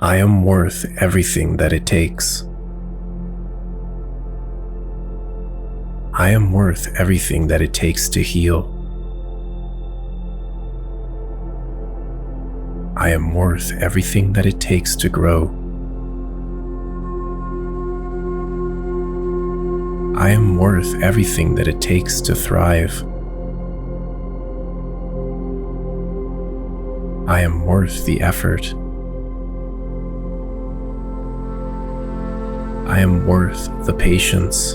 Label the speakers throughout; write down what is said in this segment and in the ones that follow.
Speaker 1: I am worth everything that it takes. I am worth everything that it takes to heal. I am worth everything that it takes to grow. I am worth everything that it takes to thrive. I am worth the effort. I am worth the patience.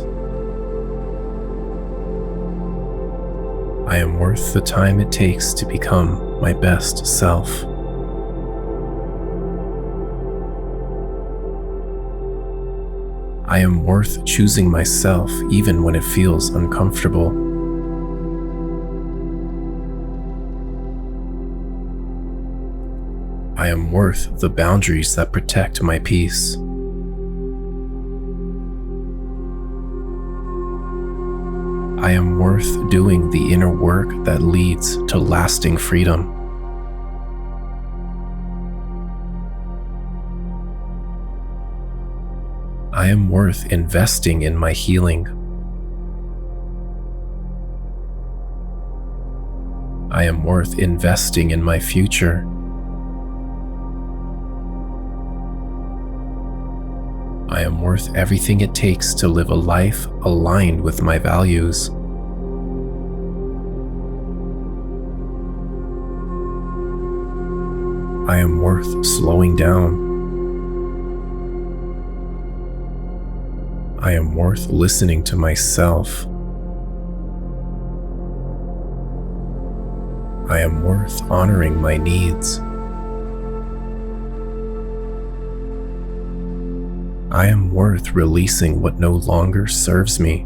Speaker 1: I am worth the time it takes to become my best self. I am worth choosing myself even when it feels uncomfortable. I am worth the boundaries that protect my peace. I am worth doing the inner work that leads to lasting freedom. I am worth investing in my healing. I am worth investing in my future. I am worth everything it takes to live a life aligned with my values. I am worth slowing down. I am worth listening to myself. I am worth honoring my needs. I am worth releasing what no longer serves me.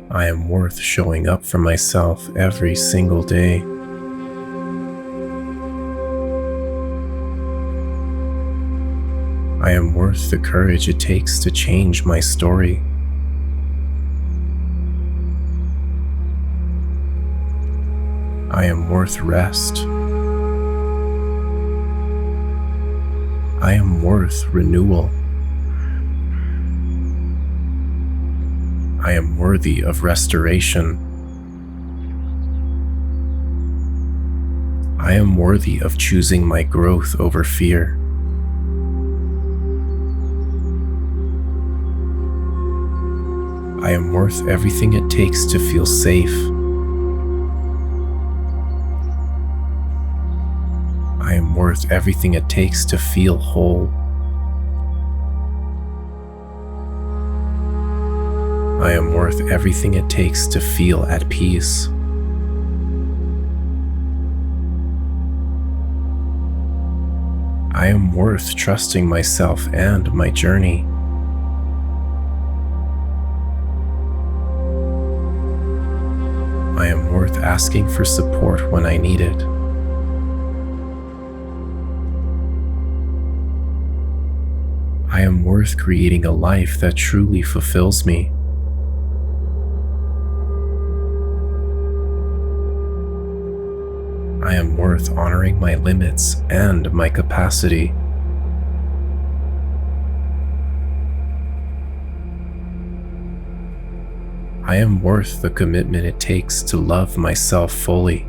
Speaker 1: I am worth showing up for myself every single day. I am worth the courage it takes to change my story. I am worth rest. I am worth renewal. I am worthy of restoration. I am worthy of choosing my growth over fear. I am worth everything it takes to feel safe. I am worth everything it takes to feel whole. I am worth everything it takes to feel at peace. I am worth trusting myself and my journey. I am worth asking for support when I need it. I am worth creating a life that truly fulfills me. I am worth honoring my limits and my capacity. I am worth the commitment it takes to love myself fully.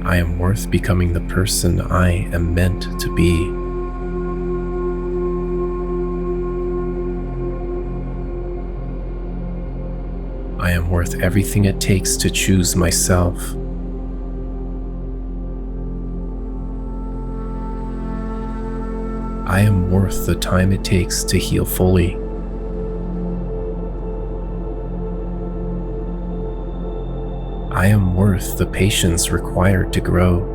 Speaker 1: I am worth becoming the person I am meant to be. I am worth everything it takes to choose myself. I am worth the time it takes to heal fully. I am worth the patience required to grow.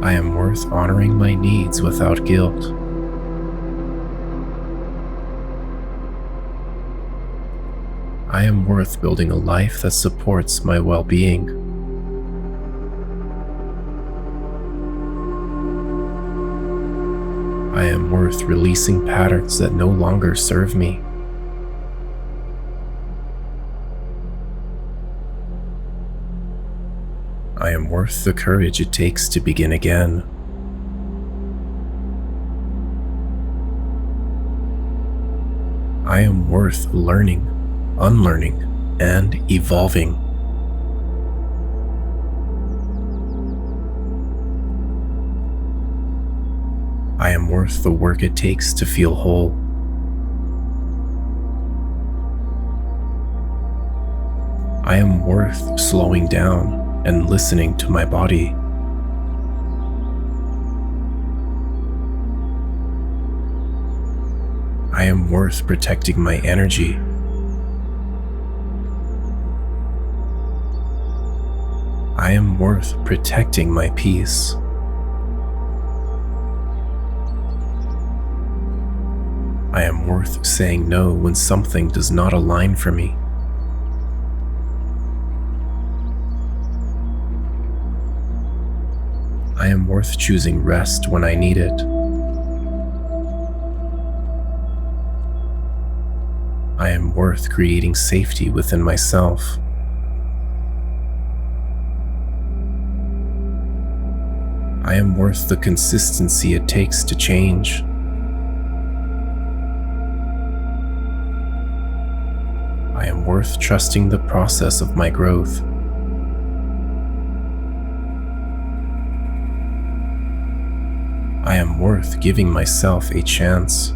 Speaker 1: I am worth honoring my needs without guilt. I am worth building a life that supports my well-being. I am worth releasing patterns that no longer serve me. I am worth the courage it takes to begin again. I am worth learning, unlearning, and evolving. I am worth the work it takes to feel whole. I am worth slowing down and listening to my body. I am worth protecting my energy. I am worth protecting my peace. I am worth saying no when something does not align for me. I am worth choosing rest when I need it. I am worth creating safety within myself. I am worth the consistency it takes to change. I am worth trusting the process of my growth. I am worth giving myself a chance.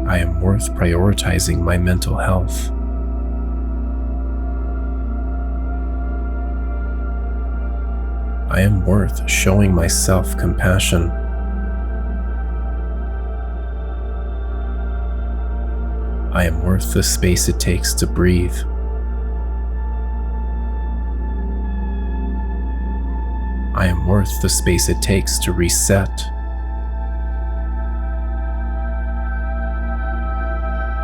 Speaker 1: I am worth prioritizing my mental health. I am worth showing myself compassion. I am worth the space it takes to breathe. I am worth the space it takes to reset.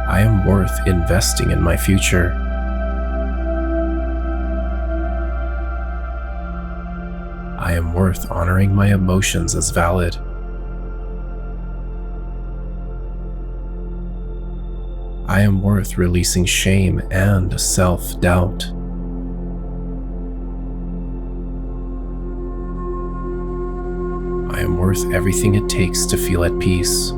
Speaker 1: I am worth investing in my future. I am worth honoring my emotions as valid. I am worth releasing shame and self-doubt. I am worth everything it takes to feel at peace.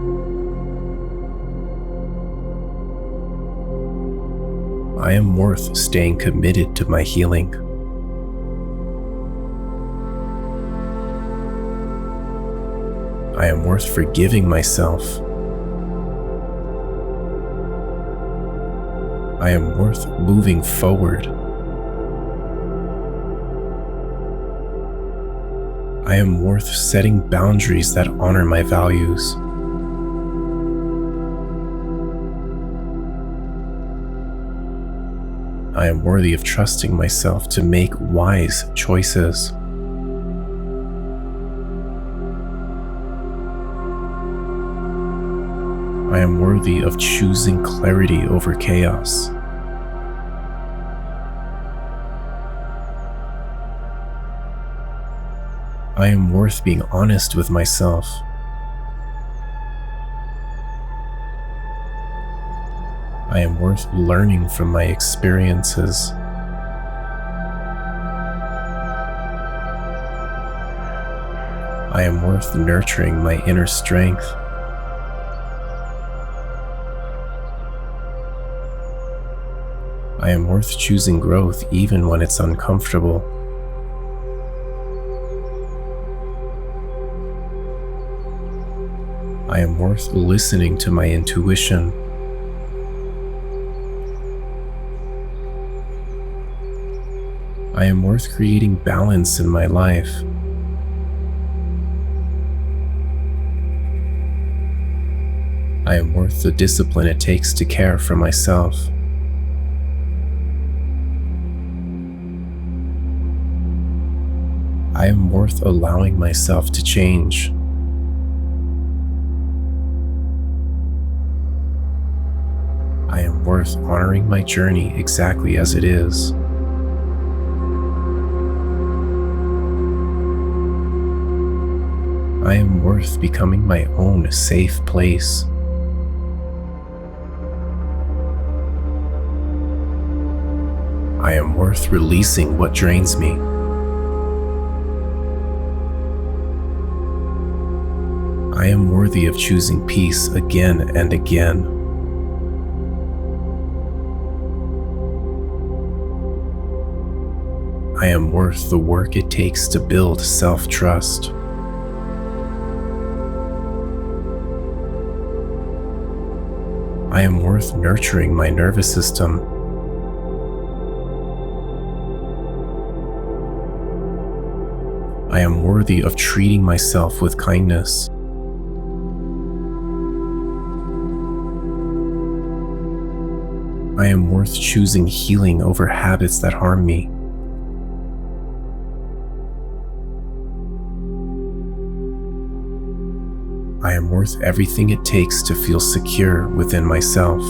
Speaker 1: I am worth staying committed to my healing. I am worth forgiving myself. I am worth moving forward. I am worth setting boundaries that honor my values. I am worthy of trusting myself to make wise choices. I am worthy of choosing clarity over chaos. I am worth being honest with myself. I am worth learning from my experiences. I am worth nurturing my inner strength. I am worth choosing growth even when it's uncomfortable. I am worth listening to my intuition. I am worth creating balance in my life. I am worth the discipline it takes to care for myself. I am worth allowing myself to change. I am worth honoring my journey exactly as it is. I am worth becoming my own safe place. I am worth releasing what drains me. I am worthy of choosing peace again and again. I am worth the work it takes to build self-trust. I am worth nurturing my nervous system. I am worthy of treating myself with kindness. I am worth choosing healing over habits that harm me. I am worth everything it takes to feel secure within myself.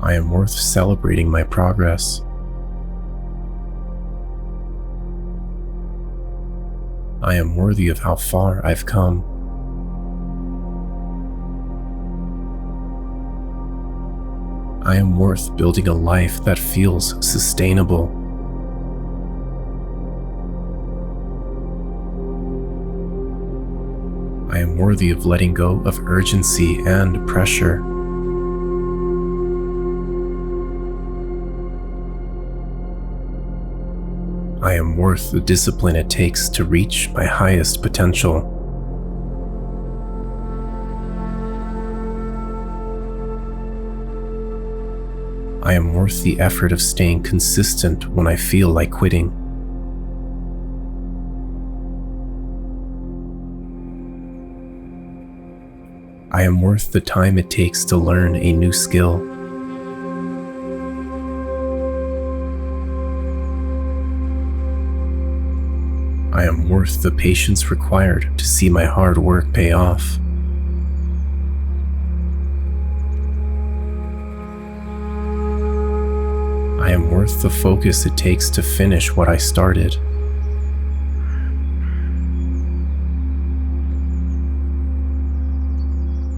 Speaker 1: I am worth celebrating my progress. I am worthy of how far I've come. I am worth building a life that feels sustainable. I am worthy of letting go of urgency and pressure. I am worth the discipline it takes to reach my highest potential. I am worth the effort of staying consistent when I feel like quitting. I am worth the time it takes to learn a new skill. I am worth the patience required to see my hard work pay off. I am worth the focus it takes to finish what I started.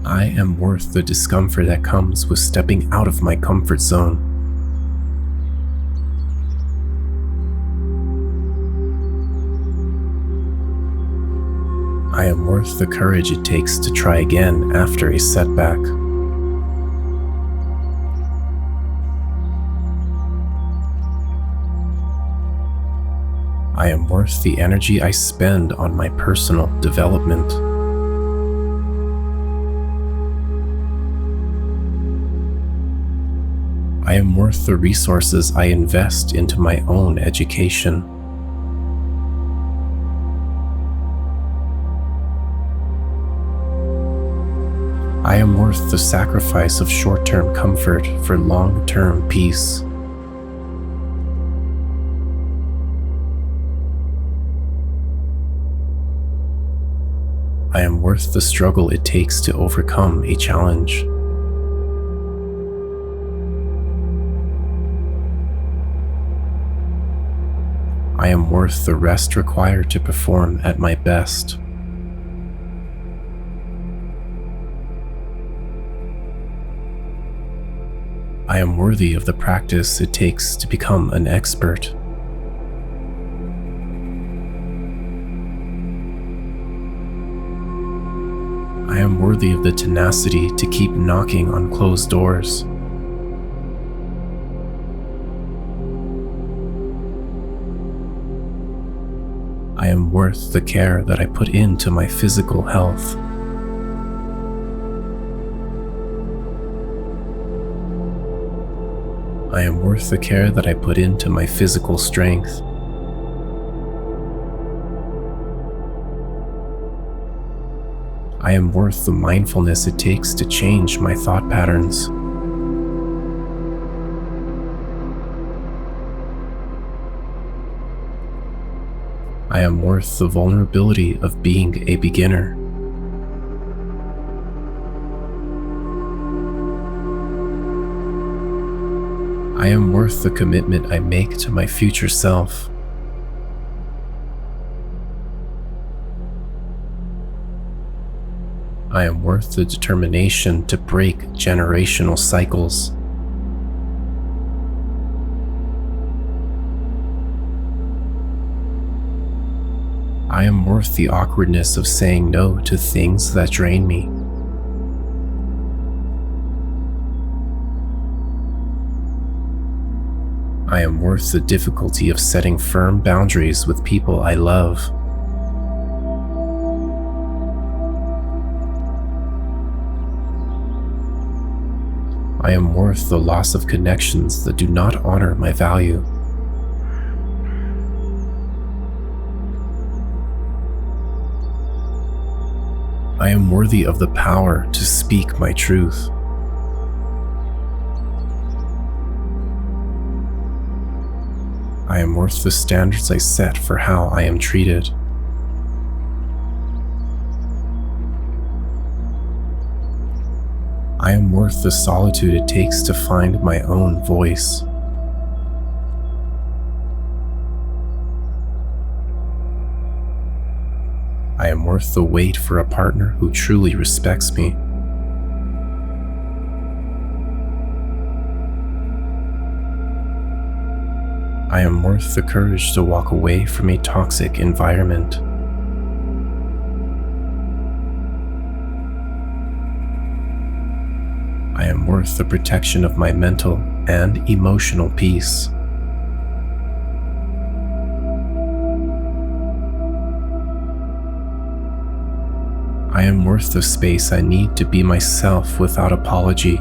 Speaker 1: I am worth the discomfort that comes with stepping out of my comfort zone. I am worth the courage it takes to try again after a setback. I am worth the energy I spend on my personal development. I am worth the resources I invest into my own education. I am worth the sacrifice of short-term comfort for long-term peace. I am worth the struggle it takes to overcome a challenge. I am worth the rest required to perform at my best. I am worthy of the practice it takes to become an expert. I am worthy of the tenacity to keep knocking on closed doors. I am worth the care that I put into my physical health. I am worth the care that I put into my physical strength. I am worth the mindfulness it takes to change my thought patterns. I am worth the vulnerability of being a beginner. I am worth the commitment I make to my future self. I am worth the determination to break generational cycles. I am worth the awkwardness of saying no to things that drain me. I am worth the difficulty of setting firm boundaries with people I love. I am worth the loss of connections that do not honor my value. I am worthy of the power to speak my truth. I am worth the standards I set for how I am treated. I am worth the solitude it takes to find my own voice. I am worth the wait for a partner who truly respects me. I am worth the courage to walk away from a toxic environment. I am worth the protection of my mental and emotional peace. I am worth the space I need to be myself without apology.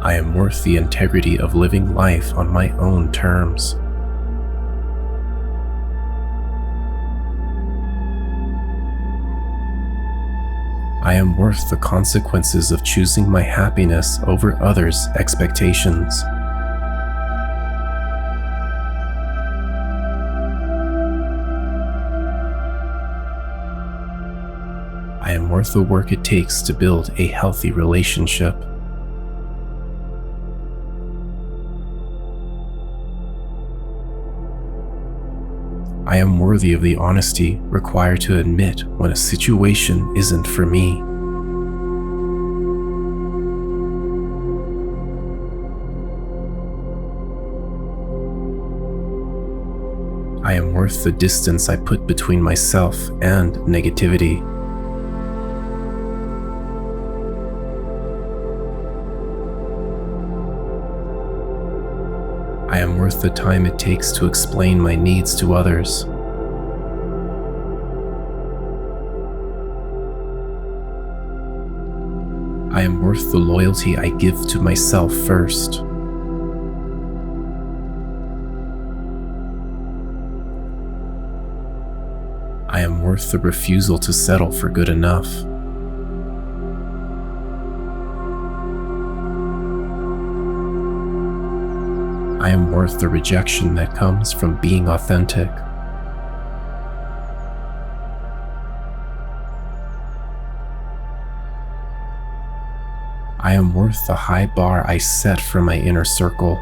Speaker 1: I am worth the integrity of living life on my own terms. I am worth the consequences of choosing my happiness over others' expectations. I am worth the work it takes to build a healthy relationship. I am worthy of the honesty required to admit when a situation isn't for me. I am worth the distance I put between myself and negativity. I am worth the time it takes to explain my needs to others. I am worth the loyalty I give to myself first. I am worth the refusal to settle for good enough. I am worth the rejection that comes from being authentic. I am worth the high bar I set for my inner circle.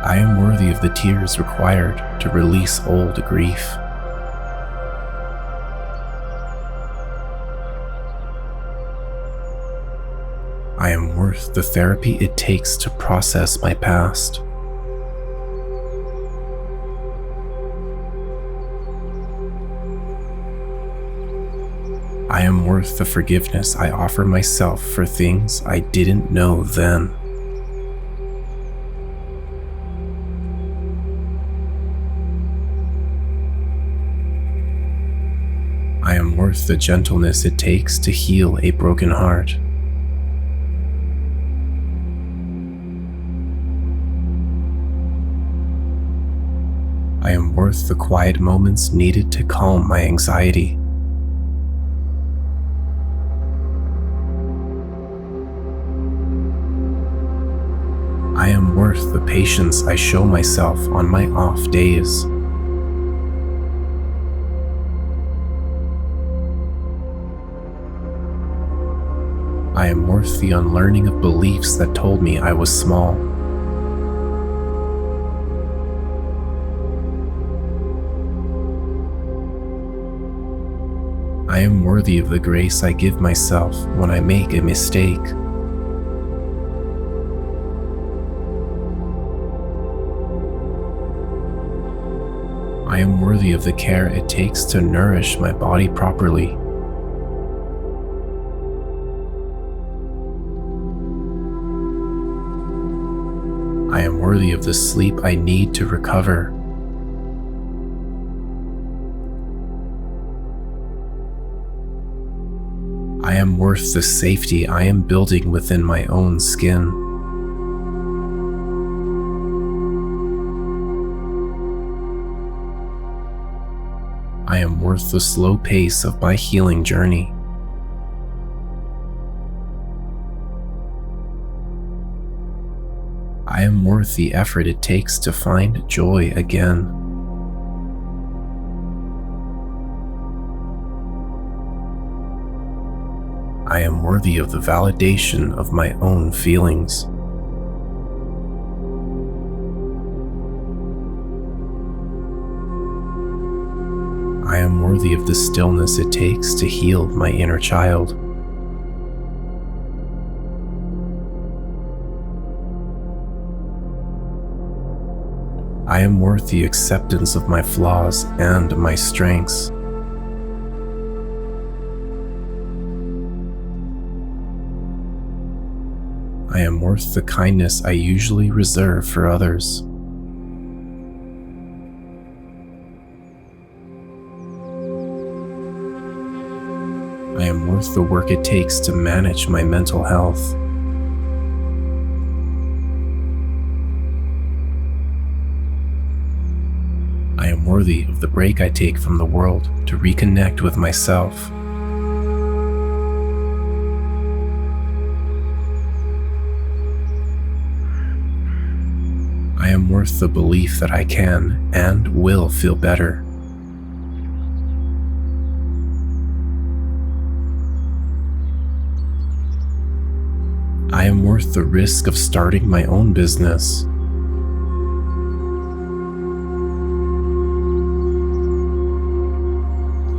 Speaker 1: I am worthy of the tears required to release old grief. I am worth the therapy it takes to process my past. I am worth the forgiveness I offer myself for things I didn't know then. I am worth the gentleness it takes to heal a broken heart. I am worth the quiet moments needed to calm my anxiety. I am worth worth the patience I show myself on my off days. I am worth the unlearning of beliefs that told me I was small. I am worthy of the grace I give myself when I make a mistake. I am worthy of the care it takes to nourish my body properly. I am worthy of the sleep I need to recover. I am worth the safety I am building within my own skin. I am worth the slow pace of my healing journey. I am worth the effort it takes to find joy again. I am worthy of the validation of my own feelings. I am worthy of the stillness it takes to heal my inner child. I am worth the acceptance of my flaws and my strengths. I am worth the kindness I usually reserve for others. I am worth the work it takes to manage my mental health. I am worthy of the break I take from the world to reconnect with myself. I am worth the belief that I can and will feel better. I am worth the risk of starting my own business.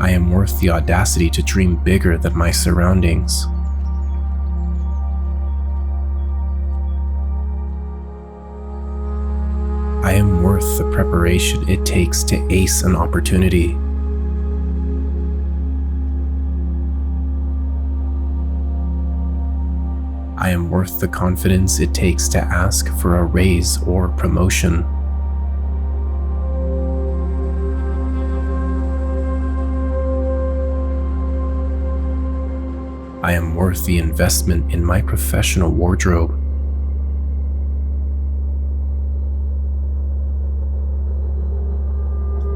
Speaker 1: I am worth the audacity to dream bigger than my surroundings. I am worth the preparation it takes to ace an opportunity. I am worth the confidence it takes to ask for a raise or promotion. I am worth the investment in my professional wardrobe.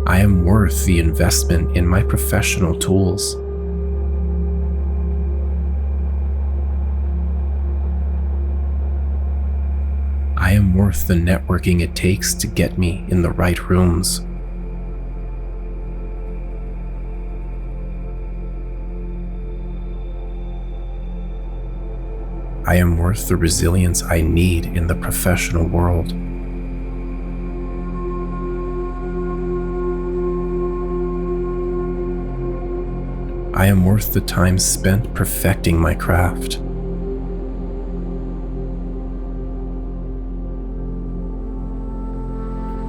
Speaker 1: I am worth the investment in my professional tools. I am worth the networking it takes to get me in the right rooms. I am worth the resilience I need in the professional world. I am worth the time spent perfecting my craft.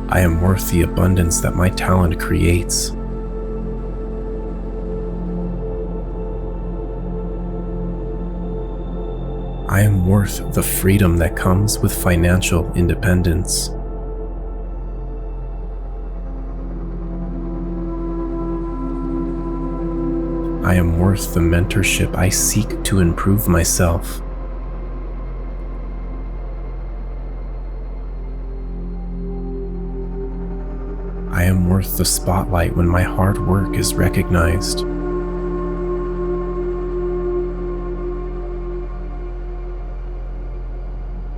Speaker 1: I am worth the abundance that my talent creates. I am worth the freedom that comes with financial independence. I am worth the mentorship I seek to improve myself. I am worth the spotlight when my hard work is recognized.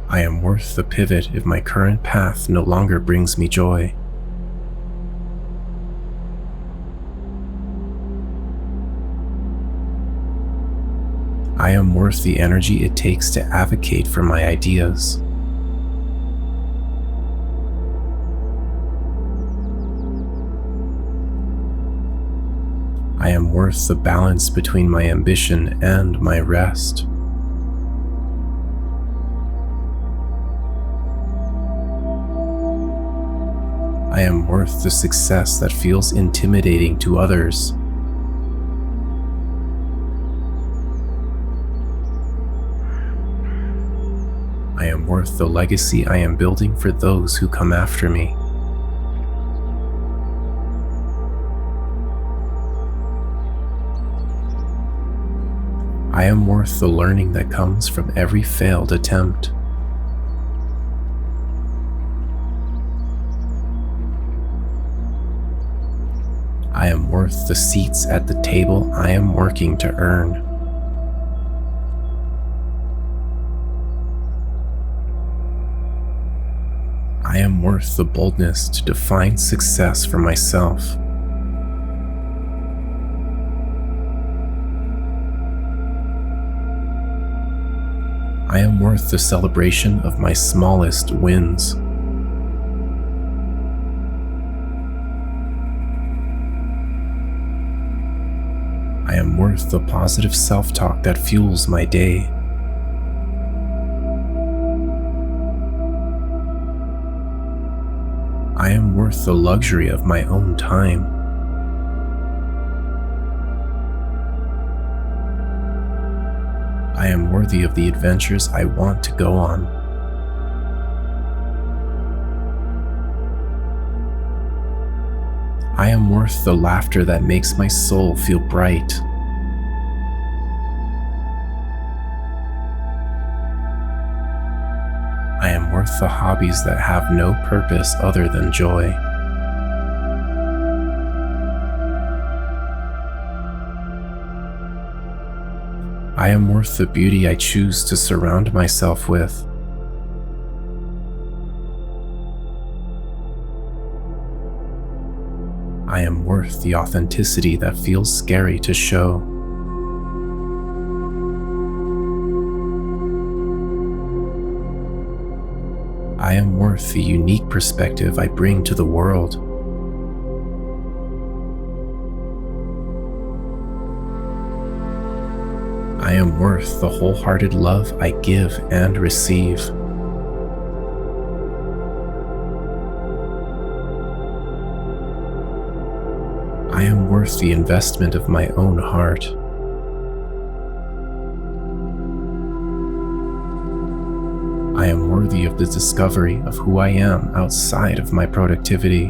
Speaker 1: I I am worth the pivot if my current path no longer brings me joy. I am worth the energy it takes to advocate for my ideas. I am worth the balance between my ambition and my rest. I am worth the success that feels intimidating to others. I am worth the legacy I am building for those who come after me. I am worth the learning that comes from every failed attempt. I am worth the seats at the table I am working to earn. I am worth the boldness to define success for myself. I am worth the celebration of my smallest wins. I am worth the positive self-talk that fuels my day. I am worth the luxury of my own time. I am worthy of the adventures I want to go on. I am worth the laughter that makes my soul feel bright. I am worth the hobbies that have no purpose other than joy. I am worth the beauty I choose to surround myself with. I am worth the authenticity that feels scary to show. I am worth the unique perspective I bring to the world. I am worth the wholehearted love I give and receive. I am worth the investment of my own heart. I am worthy of the discovery of who I am outside of my productivity.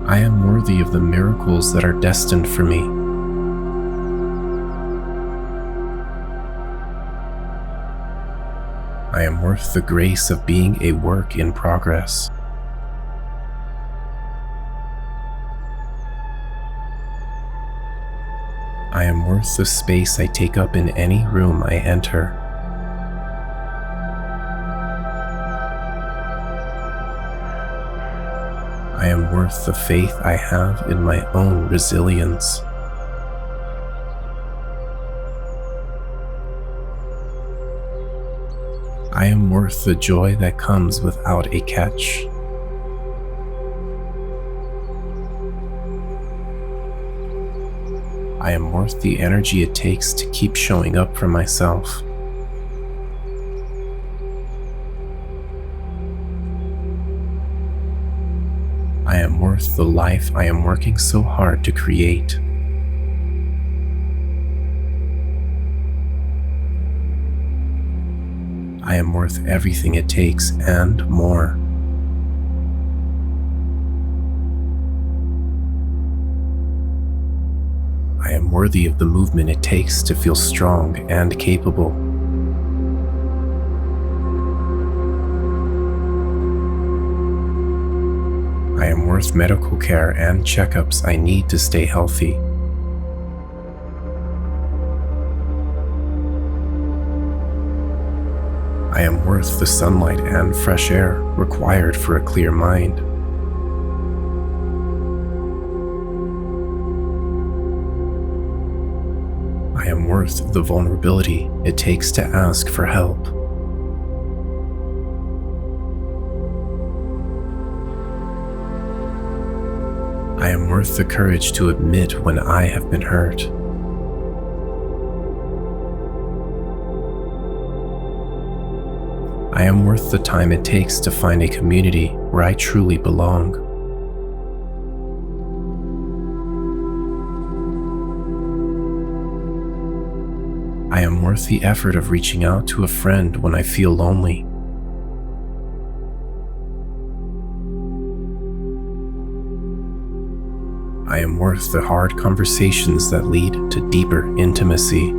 Speaker 1: I am worthy of the miracles that are destined for me. I am worth the grace of being a work in progress. I am worth the space I take up in any room I enter. I am worth the faith I have in my own resilience. I am worth the joy that comes without a catch. I am worth the energy it takes to keep showing up for myself. I am worth the life I am working so hard to create. I am worth everything it takes and more. I am worthy of the movement it takes to feel strong and capable. I am worth medical care and checkups I need to stay healthy. I am worth the sunlight and fresh air required for a clear mind. I am worth the vulnerability it takes to ask for help. I am worth the courage to admit when I have been hurt. I am worth the time it takes to find a community where I truly belong. I am worth the effort of reaching out to a friend when I feel lonely. I am worth the hard conversations that lead to deeper intimacy.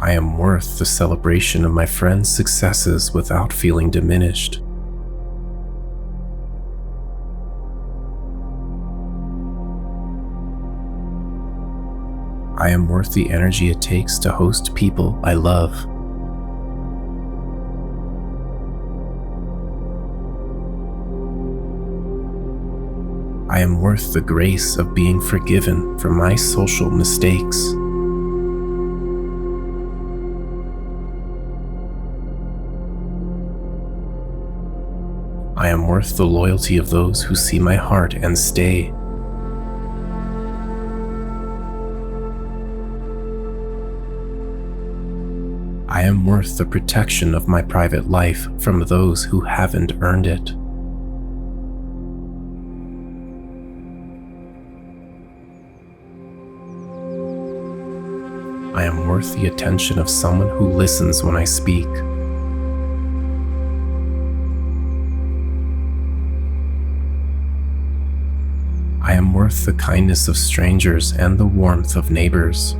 Speaker 1: I am worth the celebration of my friends' successes without feeling diminished. I am worth the energy it takes to host people I love. I am worth the grace of being forgiven for my social mistakes. I am worth the loyalty of those who see my heart and stay. I am worth the protection of my private life from those who haven't earned it. I am worth the attention of someone who listens when I speak. I am worth the kindness of strangers and the warmth of neighbors.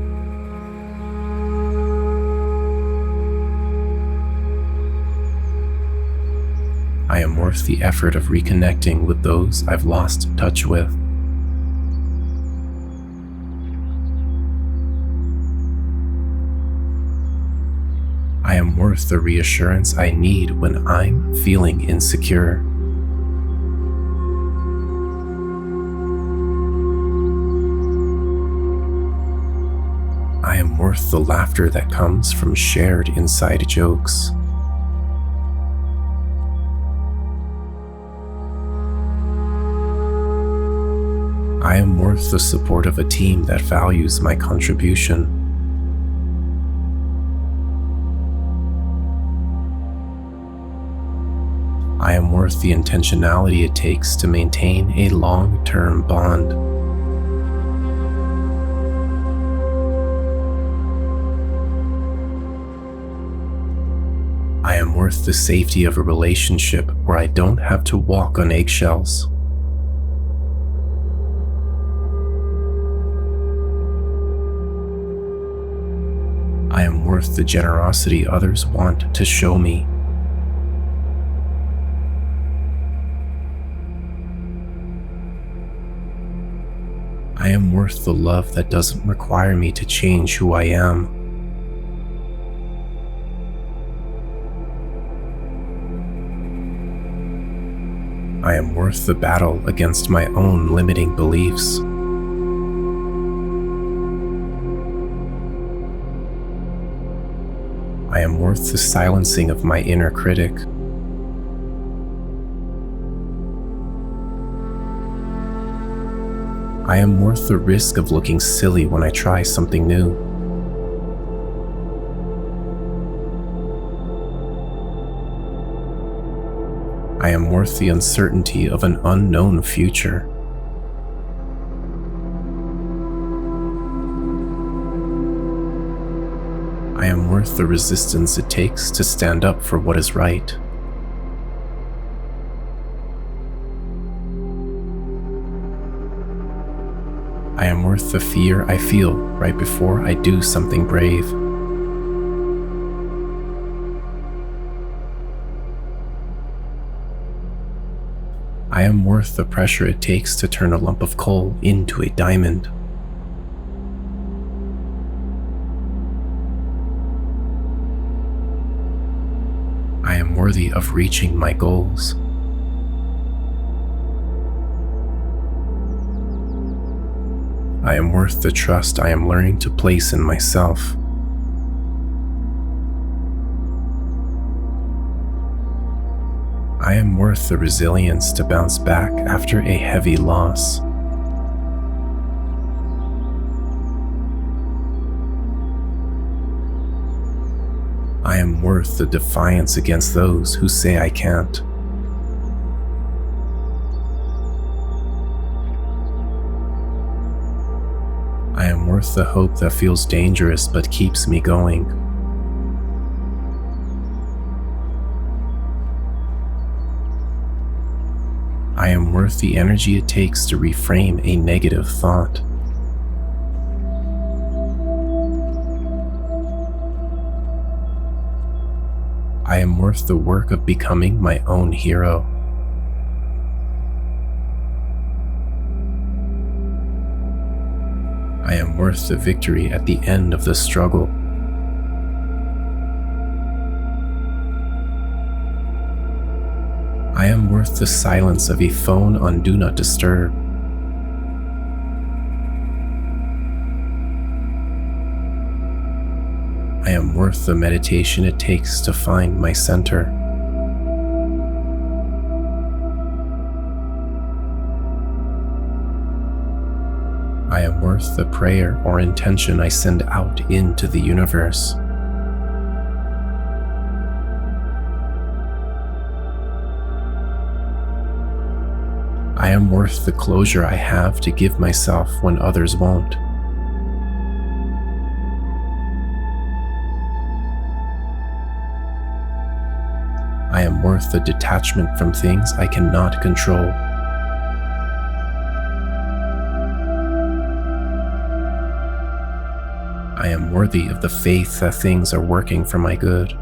Speaker 1: I am worth the effort of reconnecting with those I've lost touch with. I am worth the reassurance I need when I'm feeling insecure. I am worth the laughter that comes from shared inside jokes. I am worth the support of a team that values my contribution. I am worth the intentionality it takes to maintain a long-term bond. I am worth the safety of a relationship where I don't have to walk on eggshells. I am worth the generosity others want to show me. I am worth the love that doesn't require me to change who I am. I am worth the battle against my own limiting beliefs. I am worth the silencing of my inner critic. I am worth the risk of looking silly when I try something new. I am worth the uncertainty of an unknown future. I am worth the resistance it takes to stand up for what is right. I am worth the fear I feel right before I do something brave. I am worth the pressure it takes to turn a lump of coal into a diamond. worthy of reaching my goals. I am worth the trust I am learning to place in myself. I am worth the resilience to bounce back after a heavy loss. I am worth the defiance against those who say I can't. I am worth the hope that feels dangerous but keeps me going. I am worth the energy it takes to reframe a negative thought. I am worth the work of becoming my own hero. I am worth the victory at the end of the struggle. I am worth the silence of a phone on Do Not Disturb. I am worth the meditation it takes to find my center. I am worth the prayer or intention I send out into the universe. I am worth the closure I have to give myself when others won't. I am worth the detachment from things I cannot control. I am worthy of the faith that things are working for my good.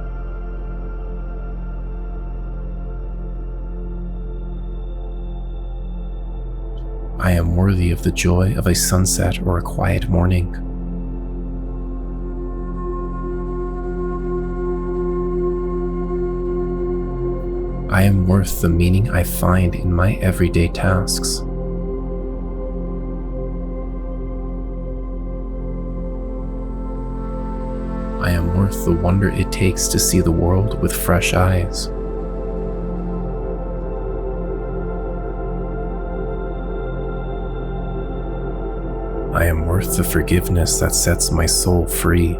Speaker 1: I am worthy of the joy of a sunset or a quiet morning. I am worth the meaning I find in my everyday tasks. I am worth the wonder it takes to see the world with fresh eyes. I am worth the forgiveness that sets my soul free.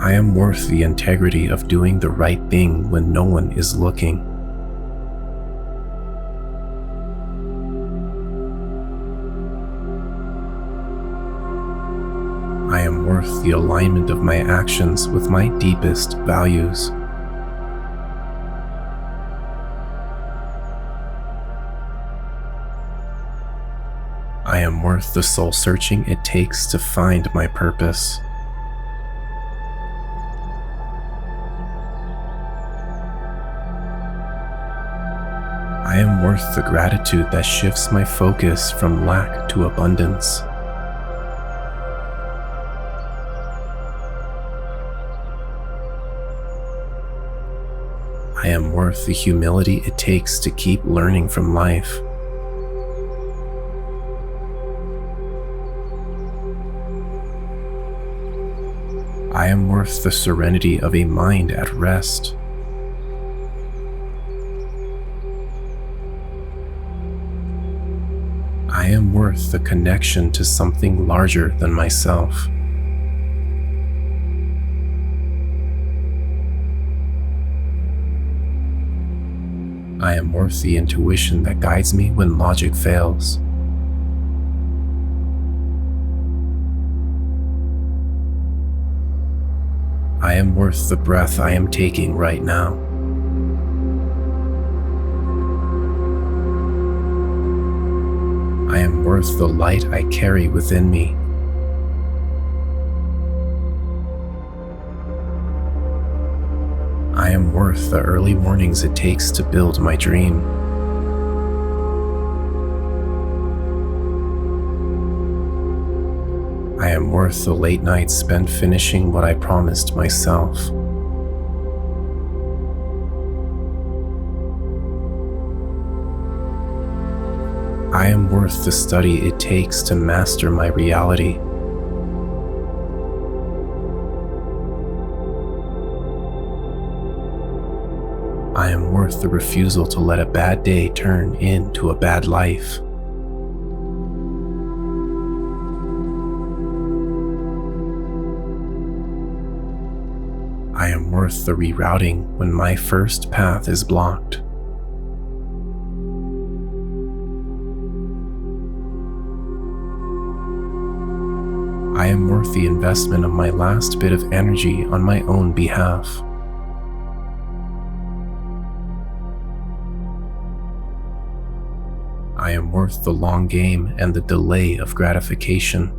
Speaker 1: I am worth the integrity of doing the right thing when no one is looking. I am worth the alignment of my actions with my deepest values. I am worth the soul searching it takes to find my purpose. I am worth the gratitude that shifts my focus from lack to abundance. I am worth the humility it takes to keep learning from life. I am worth the serenity of a mind at rest. I am worth the connection to something larger than myself. I am worth the intuition that guides me when logic fails. I am worth the breath I am taking right now. I am worth the light I carry within me. I am worth the early mornings it takes to build my dream. I am worth the late nights spent finishing what I promised myself. I am worth the study it takes to master my reality. I am worth the refusal to let a bad day turn into a bad life. I am worth the rerouting when my first path is blocked. I am worth the investment of my last bit of energy on my own behalf. I am worth the long game and the delay of gratification.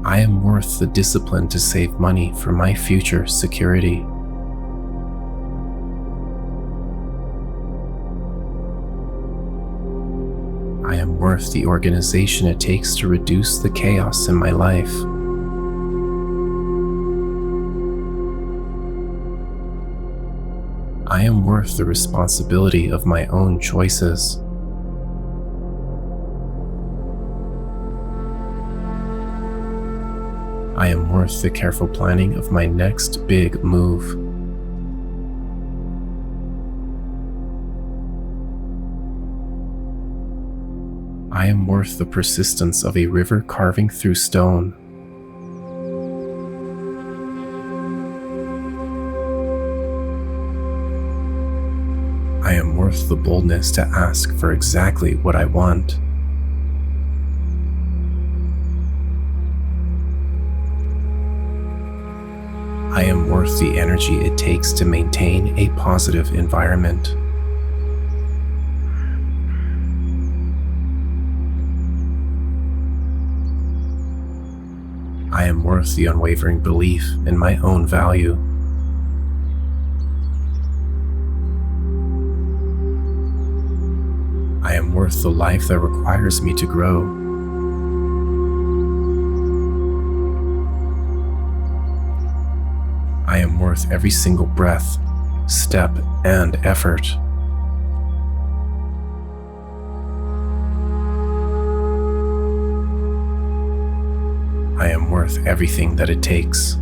Speaker 1: I am worth the discipline to save money for my future security. I am worth the organization it takes to reduce the chaos in my life. I am worth the responsibility of my own choices. I am worth the careful planning of my next big move. I am worth the persistence of a river carving through stone. I am worth the boldness to ask for exactly what I want. I am worth the energy it takes to maintain a positive environment. I am worth the unwavering belief in my own value. I am worth the life that requires me to grow. I am worth every single breath, step, and effort. I am worth everything that it takes.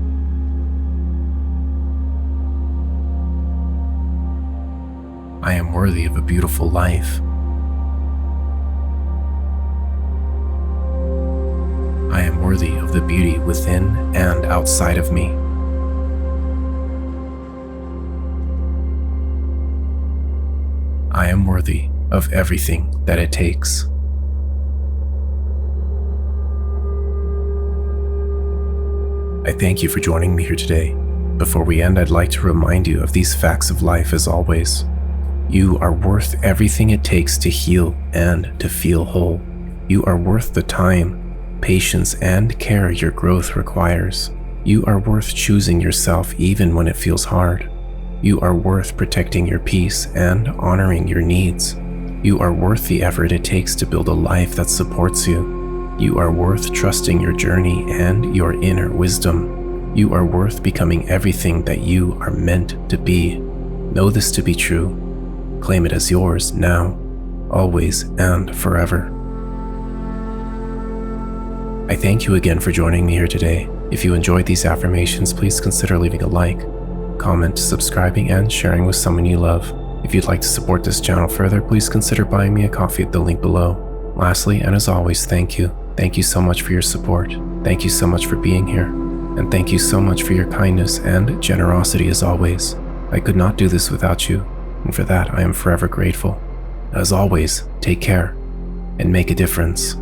Speaker 1: I am worthy of a beautiful life. I am worthy of the beauty within and outside of me. I am worthy of everything that it takes. I thank you for joining me here today. Before we end, I'd like to remind you of these facts of life as always. You are worth everything it takes to heal and to feel whole. You are worth the time, patience, and care your growth requires. You are worth choosing yourself even when it feels hard. You are worth protecting your peace and honoring your needs. You are worth the effort it takes to build a life that supports you. You are worth trusting your journey and your inner wisdom. You are worth becoming everything that you are meant to be. Know this to be true. Claim it as yours now, always, and forever. I thank you again for joining me here today. If you enjoyed these affirmations, please consider leaving a like, comment, subscribing, and sharing with someone you love. If you'd like to support this channel further, please consider buying me a coffee at the link below. Lastly, and as always, thank you. Thank you so much for your support. Thank you so much for being here. And thank you so much for your kindness and generosity as always. I could not do this without you, and for that I am forever grateful. As always, take care and make a difference.